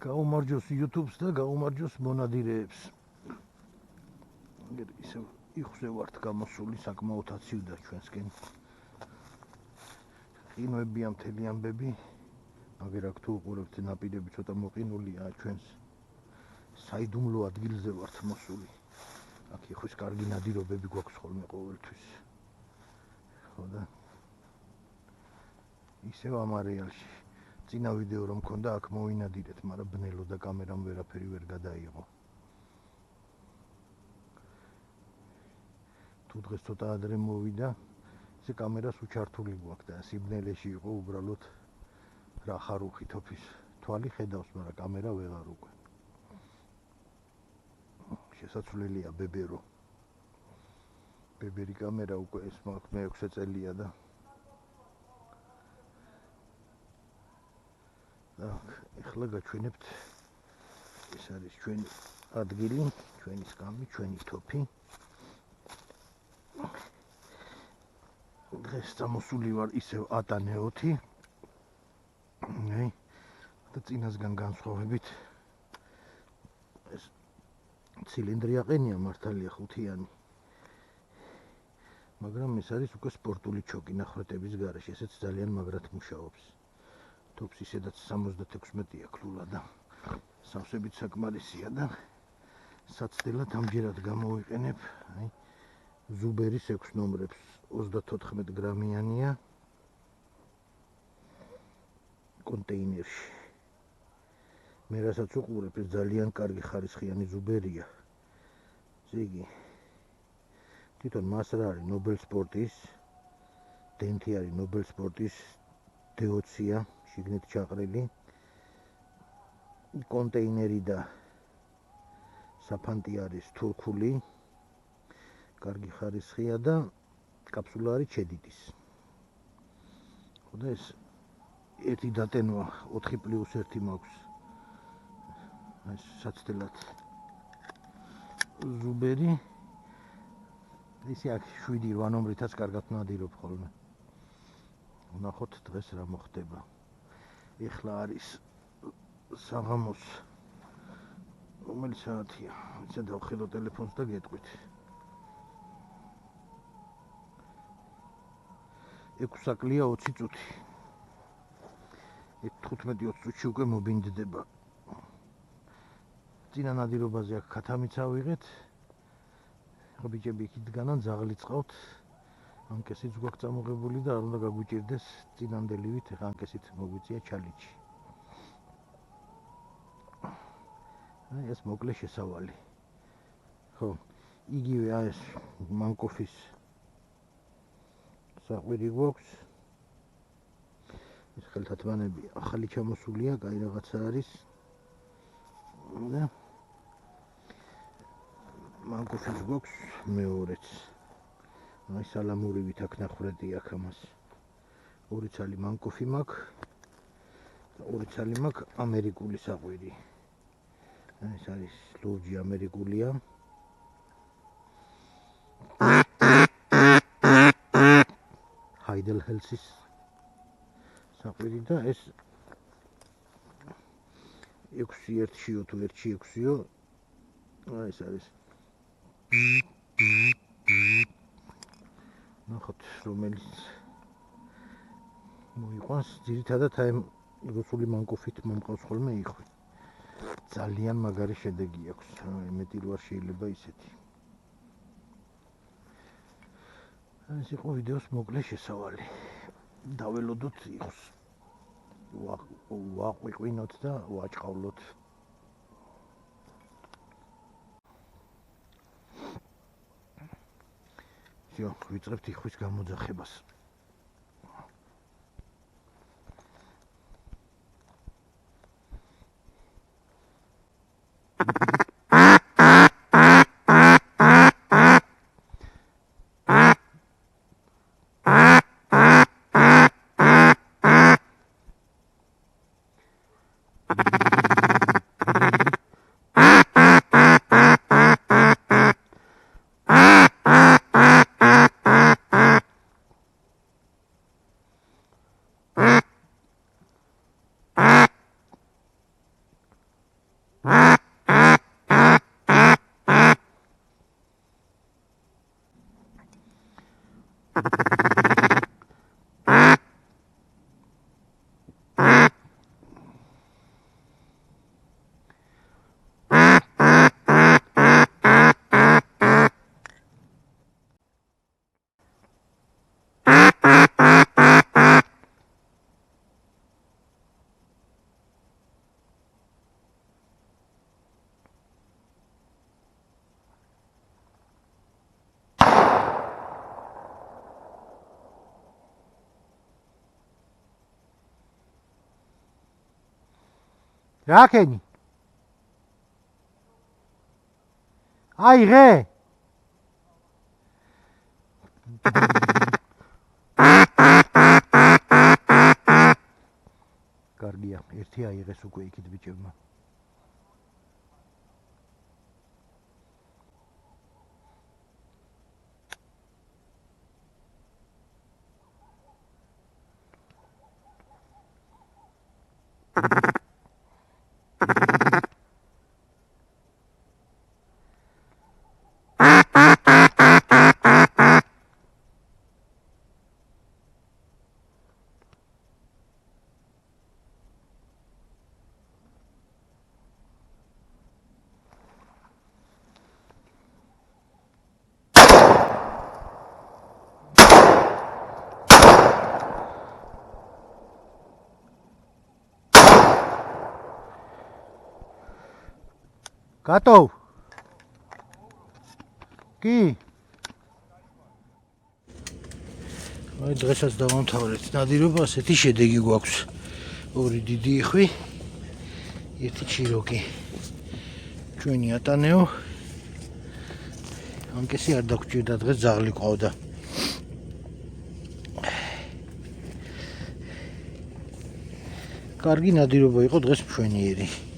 გაუმარჯოს YouTube-ს და გაუმარჯოს მონადირეებს. ისე იხსე ვართ გამოსული საკმაოდ აცივდა ჩვენსკენ. ყინვებია მთელი ამბები, მაგრამ აქ თუ უყურებთ ნაპირები ცოტა მოყინულია ჩვენს საიდუმლო ადგილზე ვართ მოსული. აქ იხვის კარგი ნადირობები გვაქვს ხოლმე ყოველთვის. ხო და ისევ ამ არეალში. წინა ვიდეო რომ მქონდა აქ მოვინადირეთ, მაგრამ ბნელო და კამერამ ვერაფერი ვერ გადაიღო. თუ დღეს ცოტა ადრე მოვიდა, ესე კამერას უჩართული გვაქვს და სიბნელეში იყო უბრალოდ რა ხარუხი თოფის. თვალი ხედავს, მაგრამ კამერა ვეღარ უკვე. შესაძლებელია ბებერო. ბებერი კამერა უკვე ეს მე-6 წელია და ეხლა გაჩვენებთ ეს არის ჩვენი ადგილი, ჩვენი სკამი, ჩვენი თოფი. დღეს წამოსული ვარ ისევ ატანეოთი. და წინასგან განსხვავებით ეს ცილინდრიაყენია მართალია ხუთიანი. მაგრამ ეს არის უკვე სპორტული ჩოკი ნახრეტების გარეშე, ესეც ძალიან მაგრად მუშაობს. თოფს ისედაც 76 ქლულა და სავსებით საკმარისია და საცდელად ამჯერად გამოვიყენებ, ზუბერის 6 ნომრებს 34 გრამიანია კონტეინერში. მე რასაც უყურებ, ეს ძალიან კარგი ხარისხიანი ზუბერია. ზიგი თვითონ მას რა არის ნობელ სპორტის, დენთი არის ნობელ სპორტის D20-ია, შიგნით ჩაყრილი. კონტეინერი და საფანტი არის თურქული. კარგი ხარისხია და კაფსულა არის ჩედიტის. ხო და ეს ერთი დატენვა 4+1 მაქვს. ეს საცდელად ზუბერი. ისე აქ 7-8 ნომრითაც კარგად ნადირობ ხოლმე. ვნახოთ დღეს რა მოხდება. ეხლა არის საღამოს რომელი საათია? იცი დავხედო ტელეფონს და გეტყვით. 6 საკლია 20 წუთი. 15-20 წუთში უკვე მობინდდება. წინა ნადირობაზე აქ ქათამიცა ვიღეთ. ბიჭები იქით დგანან, ძაღლი წყავთ. ანკესიც გვაქვს წამოღებული და არ უნდა გაგვიჭირდეს წინანდელივით, ეხლა ანკესით მოგვიწია ჩალიჩი. ეს მოკლე შესავალი. ხო, იგივე ეს მანკოფის საყვირი გვაქვს. ეს ხელთათმანები ახალი ჩამოსულია, კაი რაღაცა არის. და მანკოფის გვაქვს მეორეც. აი სალამურივით აქ ნახრეტი აქ ამას. 2 ცალი მანკოფი მაქვს და 2 ცალი მაქვს ამერიკული საყვირი. ეს არის ლურჯი ამერიკულია. ჰაიდელჰელსის საყვირი და ეს 6-1-ო თუ 1-6-ო. ეს არის ნახოთ რომელიც მოიყვანს. ძირითადად აი რუსული მანკოფით მომყავს ხოლმე იხვი. ძალიან მაგარი შედეგი აქვს. მეტი რო არ შეიძლება ისეთი. ეს იყო ვიდეოს მოკლე შესავალი. დაველოდოთ იყოს. ვაყვიყვინოთ და ვაჭყავლოთ. ვიწყებთ იხვის გამოძახებას. Rakeni. Aიღე. კარგია, ერთი აიღეს უკვე იქით ბიჭებმა. Готов. კი. აი დღესაც დავამთავრეთ ნადირობა, ასეთი შედეგი გვაქვს. ორი დიდი იხვი, ერთი ჩიროკი. ჩვენი ატანეო. ანკესი არ დაგჭირდა დღეს ძაღლი ყავდა. კარგი ნადირობა იყო დღეს მშვენიერი.